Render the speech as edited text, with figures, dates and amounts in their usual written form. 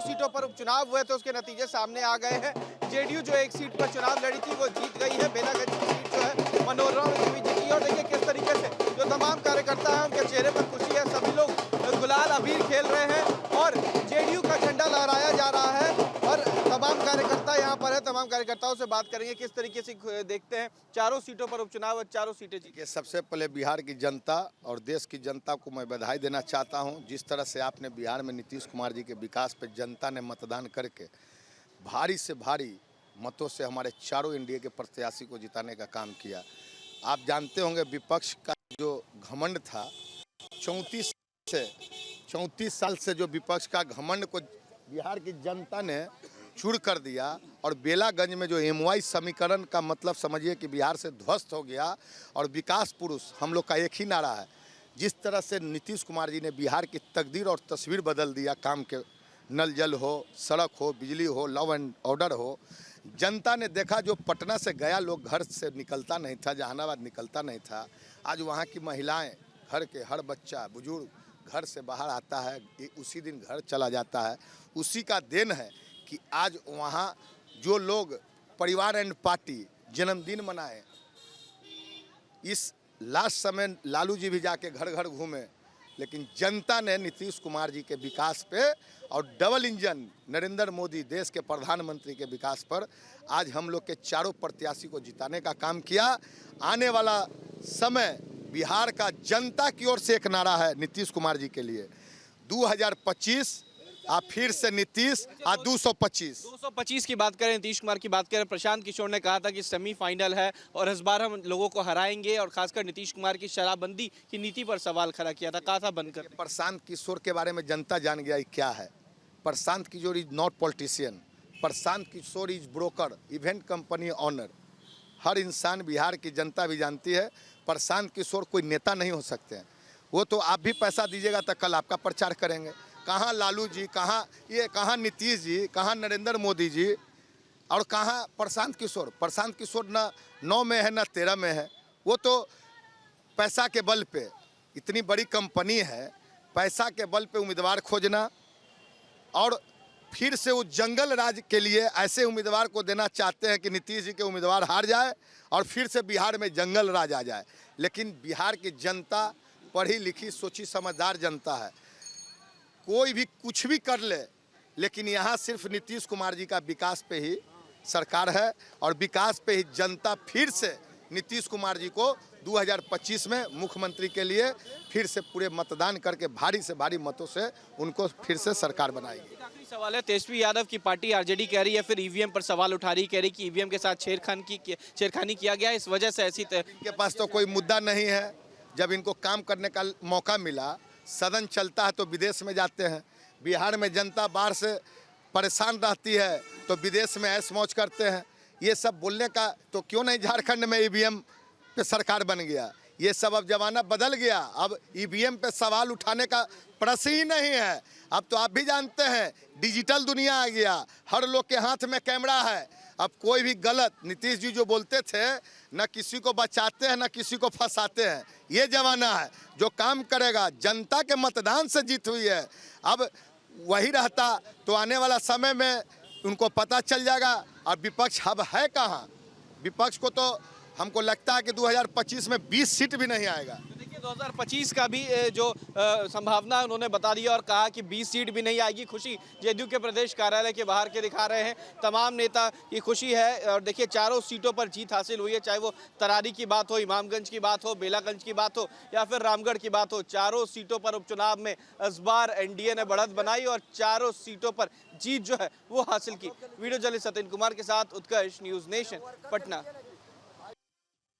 सीटों पर उपचुनाव हुए थे उसके नतीजे सामने आ गए हैं। जेडीयू जो एक सीट पर चुनाव लड़ी थी वो जीत गई है। बेलागंज की सीट जो है मनोरमा में भी जीती है। और देखिए किस तरीके से जो तमाम कार्यकर्ता हैं उनके चेहरे पर खुशी है, सभी लोग गुलाल अबीर खेल रहे हैं और जेडीयू का झंडा लहराया जा रहा है। और तमाम कार्यकर्ता यहाँ पर है, तमाम कार्यकर्ताओं से बात करेंगे किस तरीके से देखते हैं चारों सीटों पर उपचुनाव और चारों सीटें जीती। सबसे पहले बिहार की जनता और देश की जनता को मैं बधाई देना चाहता हूं। जिस तरह से आपने बिहार में नीतीश कुमार जी के विकास पर जनता ने मतदान करके भारी से भारी मतों से हमारे चारों एनडीए के प्रत्याशी को जिताने का काम किया। आप जानते होंगे विपक्ष का जो घमंड था, 34 साल से जो विपक्ष का घमंड को बिहार की जनता ने चूर कर दिया। और बेलागंज में जो एमवाई समीकरण का मतलब समझिए कि बिहार से ध्वस्त हो गया। और विकास पुरुष हम लोग का एक ही नारा है। जिस तरह से नीतीश कुमार जी ने बिहार की तकदीर और तस्वीर बदल दिया, काम के नल जल हो, सड़क हो, बिजली हो, लॉ एंड ऑर्डर हो। जनता ने देखा जो पटना से गया लोग घर से निकलता नहीं था, जहानाबाद निकलता नहीं था, आज वहाँ की महिलाएं, घर के हर बच्चा बुजुर्ग घर से बाहर आता है, उसी दिन घर चला जाता है। उसी का देन है कि आज वहाँ जो लोग परिवार एंड पार्टी जन्मदिन मनाए, इस लास्ट समय लालू जी भी जाके घर घर घूमे, लेकिन जनता ने नीतीश कुमार जी के विकास पे और डबल इंजन नरेंद्र मोदी देश के प्रधानमंत्री के विकास पर आज हम लोग के चारों प्रत्याशी को जिताने का काम किया। आने वाला समय बिहार का जनता की ओर से एक नारा है नीतीश कुमार जी के लिए, 2025 आप फिर से नीतीश 225 की बात करें, नीतीश कुमार की बात करें। प्रशांत किशोर ने कहा था कि सेमीफाइनल है और इस बार हम लोगों को हराएंगे और खासकर नीतीश कुमार की शराबबंदी की नीति पर सवाल खड़ा किया था, कहा था बनकर। प्रशांत किशोर के बारे में जनता जान गया क्या है। Prashant Kishor is not politician, Prashant Kishor is broker, event company owner. हर इंसान, बिहार की जनता भी जानती है प्रशांत किशोर कोई नेता नहीं हो सकते हैं। वो तो आप भी पैसा दीजिएगा तो कल आपका प्रचार करेंगे। कहाँ लालू जी, कहाँ नीतीश जी, कहाँ नरेंद्र मोदी जी और कहाँ प्रशांत किशोर। प्रशांत किशोर ना 9 में है ना 13 में है। वो तो पैसा के बल पे, इतनी बड़ी कंपनी है, पैसा के बल पे उम्मीदवार खोजना और फिर से वो जंगल राज के लिए ऐसे उम्मीदवार को देना चाहते हैं कि नीतीश जी के उम्मीदवार हार जाए और फिर से बिहार में जंगल राज आ जाए। लेकिन बिहार की जनता पढ़ी लिखी सोची समझदार जनता है, कोई भी कुछ भी कर ले, लेकिन यहाँ सिर्फ नीतीश कुमार जी का विकास पे ही सरकार है और विकास पे ही जनता फिर से नीतीश कुमार जी को 2025 में मुख्यमंत्री के लिए फिर से पूरे मतदान करके भारी से भारी मतों से उनको फिर से सरकार बनाएगी। आखिरी सवाल है, तेजस्वी यादव की पार्टी आरजेडी कह रही है, फिर ईवीएम पर सवाल उठा रही, कह रही कि ईवीएम के साथ छेड़खानी किया गया, इस वजह से ऐसी इनके पास तो कोई मुद्दा नहीं है। जब इनको काम करने का मौका मिला, सदन चलता है तो विदेश में जाते हैं। बिहार में जनता बाहर से परेशान रहती है तो विदेश में ऐश मौज करते हैं। ये सब बोलने का तो क्यों नहीं झारखंड में ईवीएम पे सरकार बन गया। ये सब अब जमाना बदल गया, अब ईवीएम पे सवाल उठाने का प्रश्न ही नहीं है। अब तो आप भी जानते हैं डिजिटल दुनिया आ गया, हर लोग के हाथ में कैमरा है। अब कोई भी गलत, नीतीश जी जो बोलते थे, न किसी को बचाते हैं न किसी को फंसाते हैं। ये जमाना है, जो काम करेगा, जनता के मतदान से जीत हुई है, अब वही रहता तो आने वाला समय में उनको पता चल जाएगा। और विपक्ष अब है कहाँ। विपक्ष को तो हमको लगता है कि 2025 में 20 सीट भी नहीं आएगा। 2025 का भी जो संभावना उन्होंने बता दिया और कहा कि 20 सीट भी नहीं आएगी। खुशी जेडीयू के प्रदेश कार्यालय के बाहर के दिखा रहे हैं, तमाम नेता की खुशी है। और देखिए चारों सीटों पर जीत हासिल हुई है, चाहे वो तरारी की बात हो, इमामगंज की बात हो, बेलागंज की बात हो या फिर रामगढ़ की बात हो। चारों सीटों पर उपचुनाव में इस बार एनडीए ने बढ़त बनाई और चारों सीटों पर जीत जो है वो हासिल की। वीडियो जर्नलिस्ट सत्येंद्र कुमार के साथ उत्कर्ष, न्यूज़ नेशन, पटना।